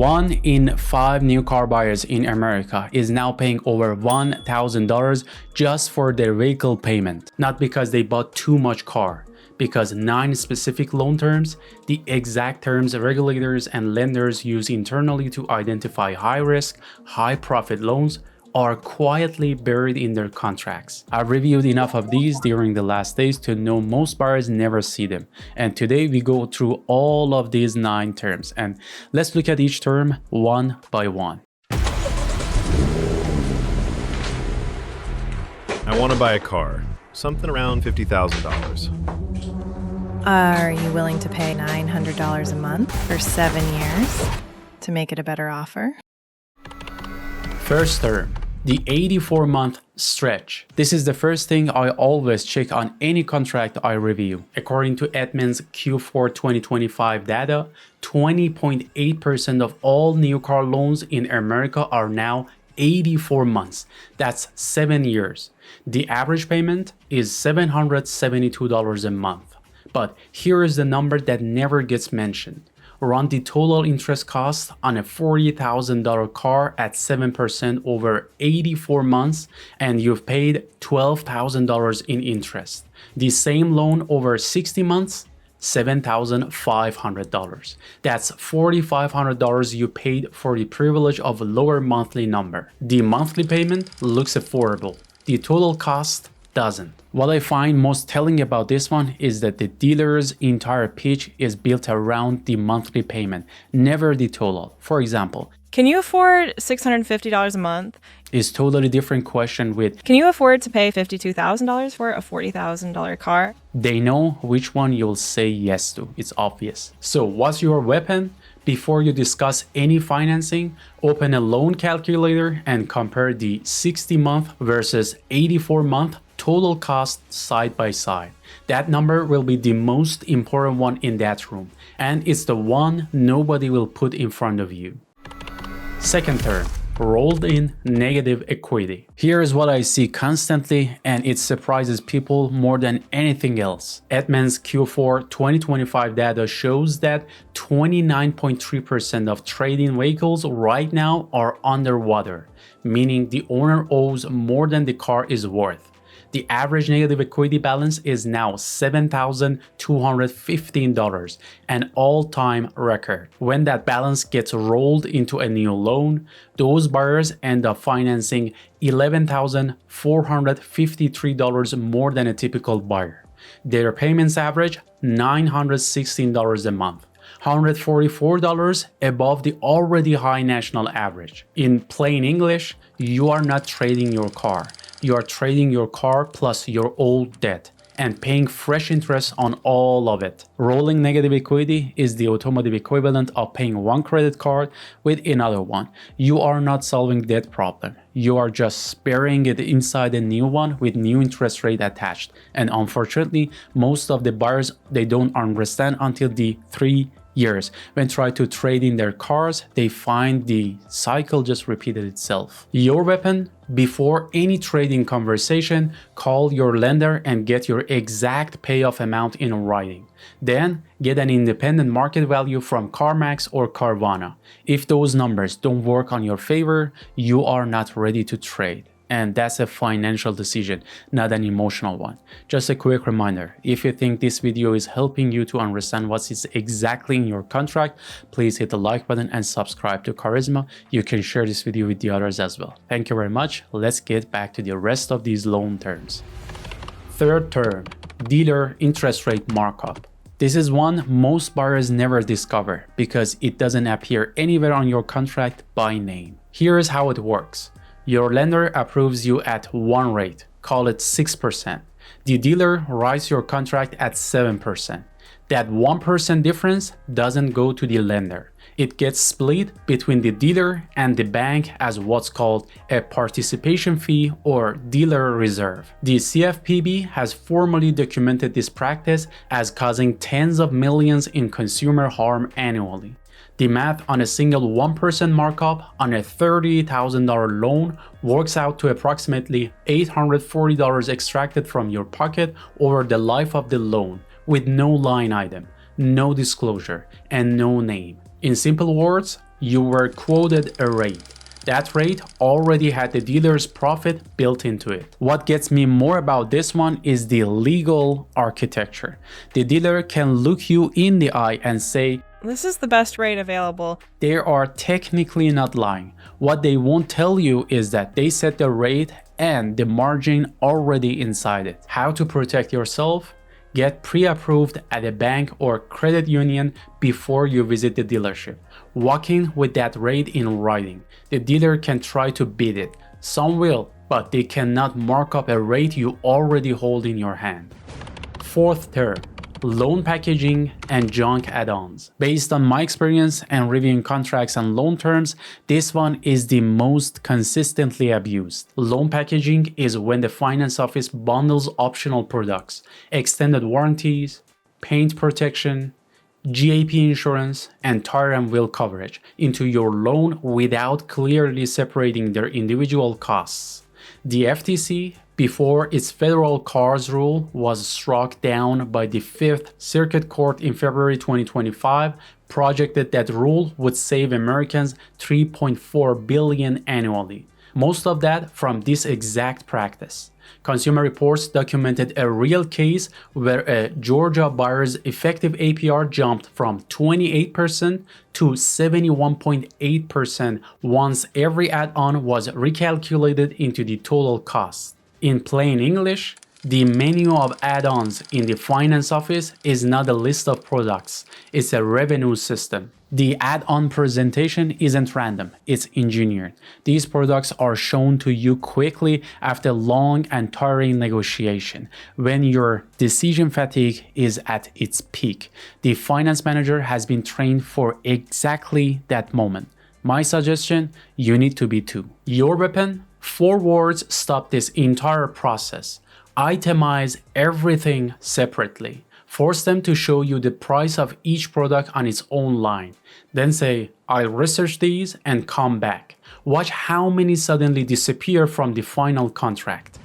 1 in 5 new car buyers in America is now paying over $1,000 just for their vehicle payment. Not because they bought too much car, because 9 specific loan terms, the exact terms regulators and lenders use internally to identify high-risk, high-profit loans, are quietly buried in their contracts. I've reviewed enough of these during the last days to know most buyers never see them. And today we go through all of these 9 terms and let's look at each term one by one. I want to buy a car, something around $50,000. Are you willing to pay $900 a month for 7 years to make it a better offer? First term, the 84-month stretch. This is the first thing I always check on any contract I review. According to Edmunds Q4 2025 data, 20.8% of all new car loans in America are now 84 months. That's 7 years. The average payment is $772 a month. But here is the number that never gets mentioned. Run the total interest cost on a $40,000 car at 7% over 84 months and you've paid $12,000 in interest. The same loan over 60 months, $7,500. That's $4,500 you paid for the privilege of a lower monthly number. The monthly payment looks affordable. The total cost doesn't. What I find most telling about this one is that the dealer's entire pitch is built around the monthly payment, never the total. For example, Can you afford $650 a month? Is totally different question with Can you afford to pay $52,000 for a $40,000 car? They know which one you'll say yes to. It's obvious. So what's your weapon? Before you discuss any financing, open a loan calculator and compare the 60-month versus 84-month total cost side by side. That number will be the most important one in that room, and it's the one nobody will put in front of you. Second term, rolled in negative equity. Here is what I see constantly and it surprises people more than anything else. Edmunds Q4 2025 data shows that 29.3% of trading vehicles right now are underwater, meaning the owner owes more than the car is worth. The average negative equity balance is now $7,215, an all-time record. When that balance gets rolled into a new loan, those buyers end up financing $11,453 more than a typical buyer. Their payments average $916 a month. $144 above the already high national average. In plain English, you are not trading your car. You are trading your car plus your old debt and paying fresh interest on all of it. Rolling negative equity is the automotive equivalent of paying one credit card with another one. You are not solving that problem. You are just sparing it inside a new one with new interest rate attached. And unfortunately, most of the buyers, they don't understand until the 3 years. When try to trade in their cars, they find the cycle just repeated itself. Your weapon, before any trading conversation, call your lender and get your exact payoff amount in writing. Then get an independent market value from CarMax or Carvana. If those numbers don't work on your favor, you are not ready to trade. And that's a financial decision, not an emotional one. Just a quick reminder, if you think this video is helping you to understand what is exactly in your contract, please hit the like button and subscribe to Charisma. You can share this video with the others as well. Thank you very much. Let's get back to the rest of these loan terms. Third term, dealer interest rate markup. This is one most buyers never discover because it doesn't appear anywhere on your contract by name. Here is how it works. Your lender approves you at one rate, call it 6%. The dealer writes your contract at 7%. That 1% difference doesn't go to the lender. It gets split between the dealer and the bank as what's called a participation fee or dealer reserve. The CFPB has formally documented this practice as causing tens of millions in consumer harm annually. The math on a single 1% markup on a $30,000 loan works out to approximately $840 extracted from your pocket over the life of the loan, with no line item, no disclosure, and no name. In simple words, You were quoted a rate. That rate already had the dealer's profit built into it. What gets me more about this one is the legal architecture. The dealer can look you in the eye and say, "This is the best rate available." they are technically not lying. What they won't tell you is that they set the rate and the margin already inside it. How to protect yourself? Get pre-approved at a bank or credit union before you visit the dealership. Walk in with that rate in writing. The dealer can try to beat it. Some will, but they cannot mark up a rate you already hold in your hand. Fourth term, loan packaging and junk add-ons. Based on my experience and reviewing contracts and loan terms, this one is the most consistently abused. Loan packaging is when the finance office bundles optional products, extended warranties, paint protection, GAP insurance, and tire and wheel coverage into your loan without clearly separating their individual costs. The FTC, before its federal cars rule was struck down by the Fifth Circuit Court in February 2025, projected that rule would save Americans $3.4 billion annually. Most of that from this exact practice. Consumer Reports documented a real case where a Georgia buyer's effective APR jumped from 28% to 71.8% once every add-on was recalculated into the total cost. In plain English, the menu of add-ons in the finance office is not a list of products, it's a revenue system. The add-on presentation isn't random, it's engineered. These products are shown to you quickly after long and tiring negotiation, when your decision fatigue is at its peak. The finance manager has been trained for exactly that moment. My suggestion, you need to be too. Your weapon? 4 words stop this entire process. Itemize everything separately. Force them to show you the price of each product on its own line. Then say, I'll research these and come back. Watch how many suddenly disappear from the final contract.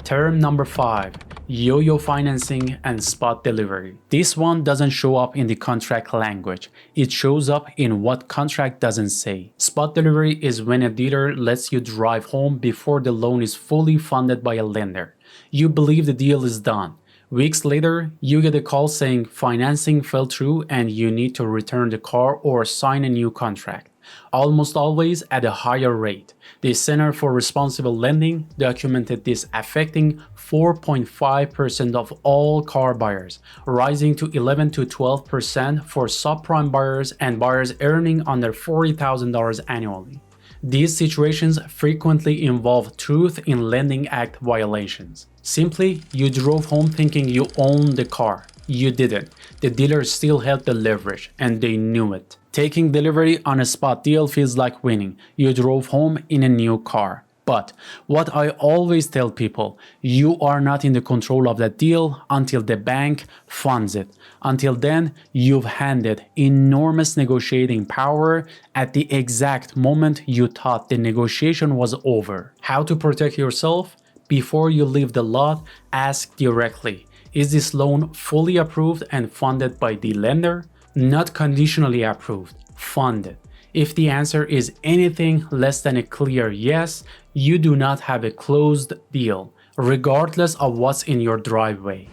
Term number 5. Yo-yo financing and spot delivery. This one doesn't show up in the contract language. It shows up in what contract doesn't say. Spot delivery is when a dealer lets you drive home before the loan is fully funded by a lender. You believe the deal is done. Weeks later, you get a call saying financing fell through and you need to return the car or sign a new contract. Almost always at a higher rate. The Center for Responsible Lending documented this affecting 4.5% of all car buyers, rising to 11 to 12% for subprime buyers and buyers earning under $40,000 annually. These situations frequently involve Truth in Lending Act violations. Simply, you drove home thinking you owned the car. You didn't. The dealer still held the leverage, and they knew it. Taking delivery on a spot deal feels like winning. You drove home in a new car. But what I always tell people, you are not in the control of that deal until the bank funds it. Until then, you've handed enormous negotiating power at the exact moment you thought the negotiation was over. How to protect yourself? Before you leave the lot, ask directly, is this loan fully approved and funded by the lender? Not conditionally approved, funded. If the answer is anything less than a clear yes, you do not have a closed deal, regardless of what's in your driveway.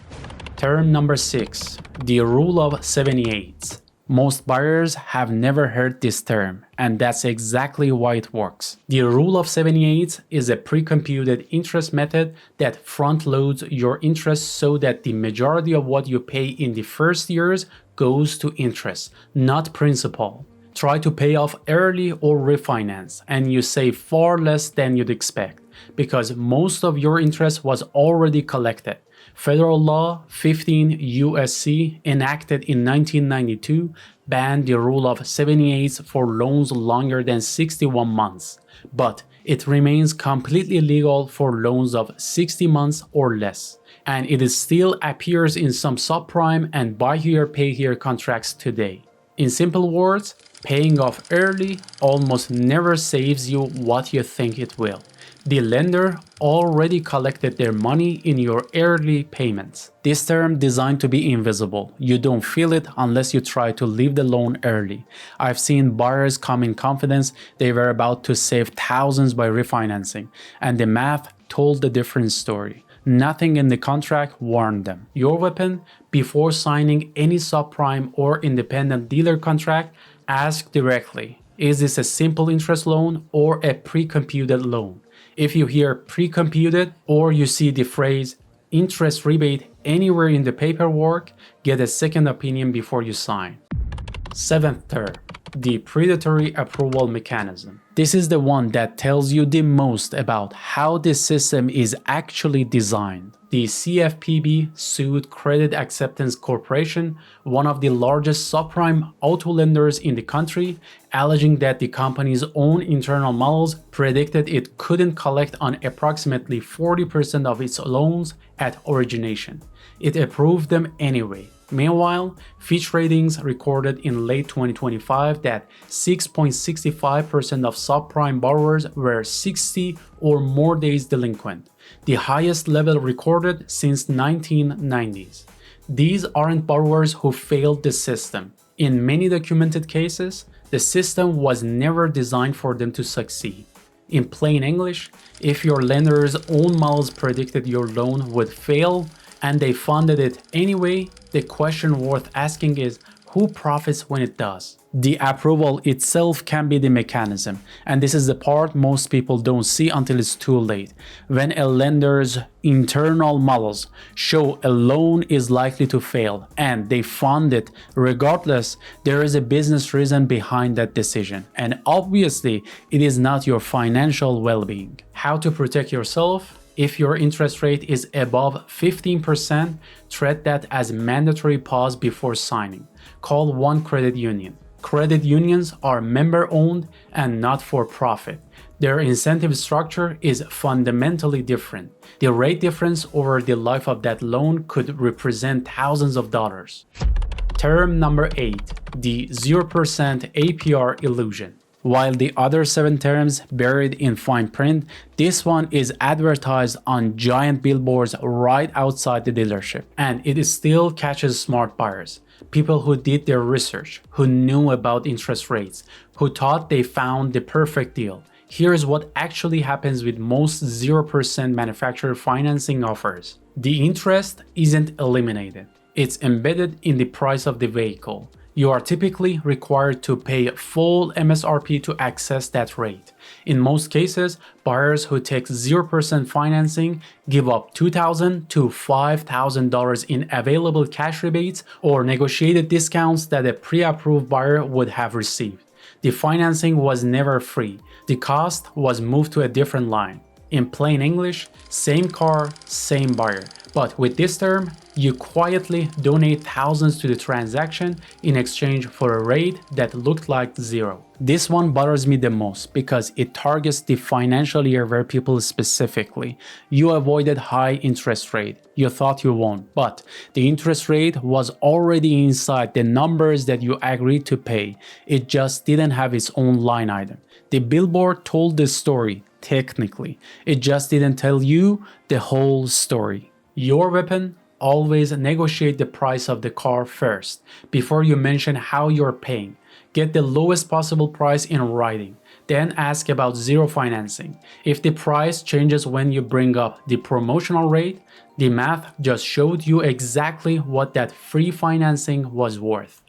Term number 6, the rule of 78s. Most buyers have never heard this term, and that's exactly why it works. The rule of 78 is a pre-computed interest method that front-loads your interest so that the majority of what you pay in the first years goes to interest, not principal. Try to pay off early or refinance, and you save far less than you'd expect, because most of your interest was already collected. Federal Law 15 U.S.C. enacted in 1992 banned the rule of 78 for loans longer than 61 months, but it remains completely legal for loans of 60 months or less, and it still appears in some subprime and buy here pay here contracts today. In simple words, paying off early almost never saves you what you think it will. The lender already collected their money in your early payments. This term designed to be invisible. You don't feel it unless you try to leave the loan early. I've seen buyers come in confidence they were about to save thousands by refinancing, and the math told a different story. Nothing in the contract warned them. Your weapon: before signing any subprime or independent dealer contract, ask directly, is this a simple interest loan or a pre-computed loan? If you hear pre-computed or you see the phrase interest rebate anywhere in the paperwork, get a second opinion before you sign. Seventh term, the predatory approval mechanism. This is the one that tells you the most about how this system is actually designed. The CFPB sued Credit Acceptance Corporation, one of the largest subprime auto lenders in the country, alleging that the company's own internal models predicted it couldn't collect on approximately 40% of its loans at origination. It approved them anyway. Meanwhile, Fitch ratings recorded in late 2025 that 6.65% of subprime borrowers were 60 or more days delinquent, the highest level recorded since 1990s. These aren't borrowers who failed the system. In many documented cases, the system was never designed for them to succeed. In plain English, if your lender's own models predicted your loan would fail and they funded it anyway, the question worth asking is, who profits when it does? The approval itself can be the mechanism, and this is the part most people don't see until it's too late. When a lender's internal models show a loan is likely to fail and they fund it regardless, there is a business reason behind that decision, and obviously it is not your financial well-being. How to protect yourself? If your interest rate is above 15%, treat that as mandatory pause before signing. Call one credit union. Credit unions are member-owned and not for profit. Their incentive structure is fundamentally different. The rate difference over the life of that loan could represent thousands of dollars. Term number 8, the 0% APR illusion. While the other 7 terms buried in fine print, this one is advertised on giant billboards right outside the dealership, and it still catches smart buyers. People who did their research, who knew about interest rates, who thought they found the perfect deal. Here's what actually happens with most 0% manufacturer financing offers. The interest isn't eliminated. It's embedded in the price of the vehicle. You are typically required to pay full MSRP to access that rate. In most cases, buyers who take 0% financing give up $2,000 to $5,000 in available cash rebates or negotiated discounts that a pre-approved buyer would have received. The financing was never free. The cost was moved to a different line. In plain English, same car, same buyer. But with this term, you quietly donate thousands to the transaction in exchange for a rate that looked like zero. This one bothers me the most because it targets the financial year where people specifically. You avoided high interest rate. You thought you won, but the interest rate was already inside the numbers that you agreed to pay. It just didn't have its own line item. The billboard told the story, technically. It just didn't tell you the whole story. Your weapon: always negotiate the price of the car first, before you mention how you're paying. Get the lowest possible price in writing. Then ask about zero financing. If the price changes when you bring up the promotional rate, the math just showed you exactly what that free financing was worth.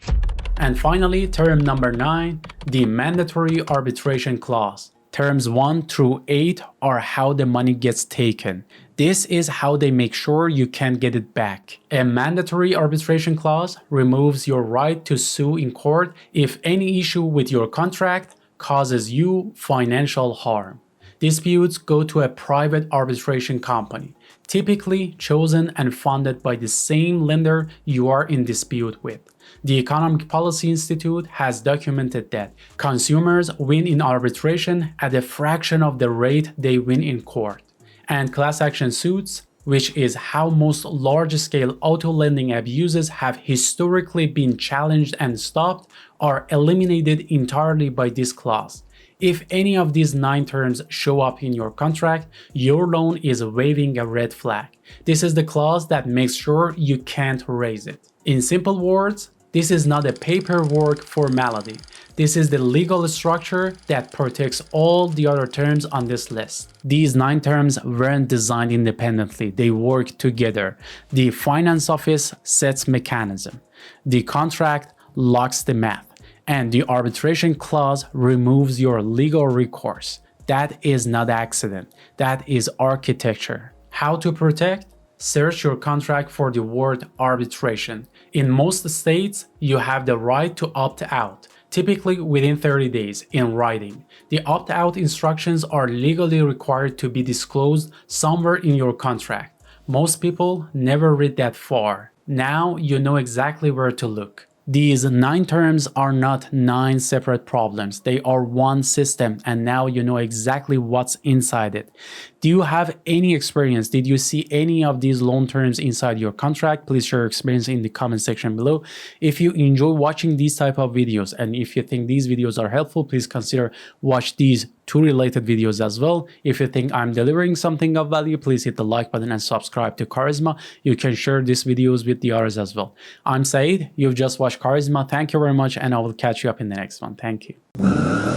And finally, term number 9, the mandatory arbitration clause. Terms 1 through 8 are how the money gets taken. This is how they make sure you can't get it back. A mandatory arbitration clause removes your right to sue in court if any issue with your contract causes you financial harm. Disputes go to a private arbitration company, typically chosen and funded by the same lender you are in dispute with. The Economic Policy Institute has documented that consumers win in arbitration at a fraction of the rate they win in court. And class action suits, which is how most large-scale auto lending abuses have historically been challenged and stopped, are eliminated entirely by this clause. If any of these 9 terms show up in your contract, your loan is waving a red flag. This is the clause that makes sure you can't raise it. In simple words, this is not a paperwork formality. This is the legal structure that protects all the other terms on this list. These 9 terms weren't designed independently, they work together. The finance office sets mechanism. The contract locks the math. And the arbitration clause removes your legal recourse. That is not accident. That is architecture. How to protect? Search your contract for the word arbitration. In most states, you have the right to opt out, typically within 30 days in writing. The opt-out instructions are legally required to be disclosed somewhere in your contract. Most people never read that far. Now you know exactly where to look. These 9 terms are not 9 separate problems. They are one system, and now you know exactly what's inside it. Do you have any experience? Did you see any of these loan terms inside your contract? Please share your experience in the comment section below. If you enjoy watching these type of videos, and if you think these videos are helpful, please consider watch these 2 related videos as well. If you think I'm delivering something of value, please hit the like button and subscribe to Charisma. You can share these videos with the others as well. I'm Saeed. You've just watched Charisma. Thank you very much, and I will catch you up in the next one. Thank you.